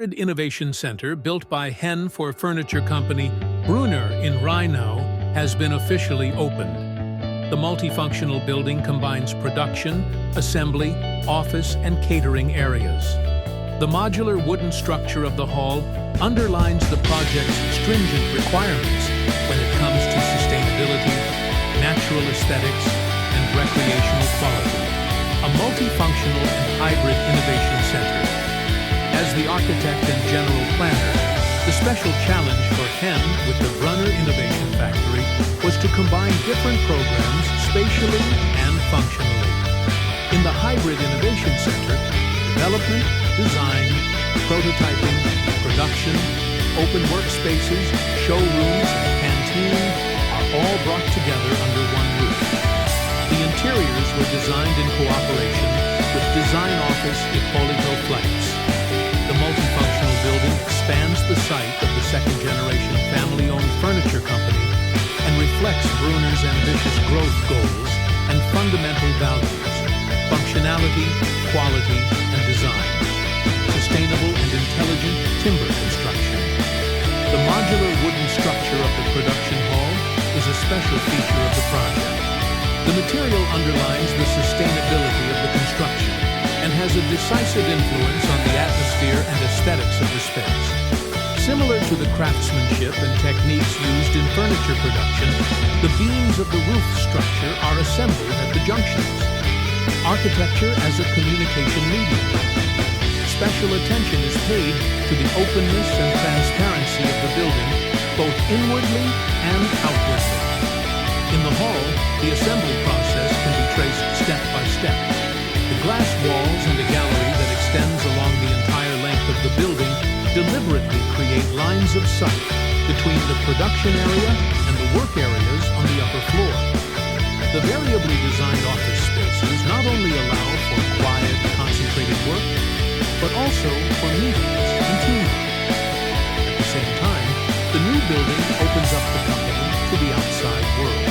Innovation Center, built by HENN for furniture company Brunner in Rheinau, has been officially opened. The multifunctional building combines production, assembly, office, and catering areas. The modular wooden structure of the hall underlines the project's stringent requirements when it comes to sustainability, natural aesthetics, and recreational quality. A multifunctional and hybrid innovation center. As the architect and general planner, the special challenge for HENN with the Brunner Innovation Factory was to combine different programs spatially and functionally. In the Hybrid Innovation Center, development, design, prototyping, production, open workspaces, showrooms, and canteen are all brought together under one roof. The interiors were designed in cooperation with Design Office Ippolito Flex. The multifunctional building expands the site of the second-generation family-owned furniture company and reflects Brunner's ambitious growth goals and fundamental values: functionality, quality, and design. Sustainable and intelligent timber construction. The modular wooden structure of the production hall is a special feature of the project. The material underlines the sustainability of the construction and has a decisive influence on the atmosphere and aesthetics of the space. Similar to the craftsmanship and techniques used in furniture production, the beams of the roof structure are assembled at the junctions. Architecture as a communication medium. Special attention is paid to the openness and transparency of the building, both inwardly and outwardly. In the hall, the assembly process can be traced step by step. The glass walls and a gallery that extends along the entire length of the building deliberately create lines of sight between the production area and the work areas on the upper floor. The variably designed office spaces not only allow for quiet, concentrated work, but also for meetings and teamwork. At the same time, the new building opens up the company to the outside world.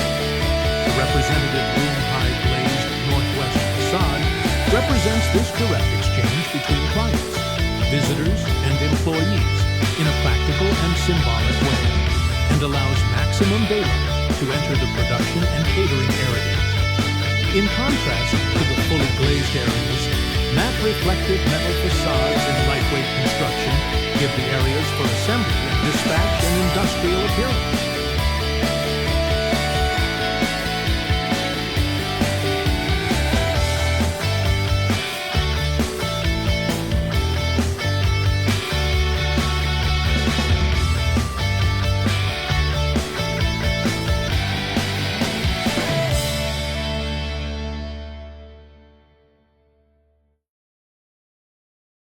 The representative room-high glazed northwest facade represents this direct exchange between clients, visitors, and employees in a practical and symbolic way, and allows maximum daylight to enter the production and catering areas. In contrast to the fully glazed areas, matte reflective metal facades and lightweight construction give the areas for assembly and dispatch an industrial appearance.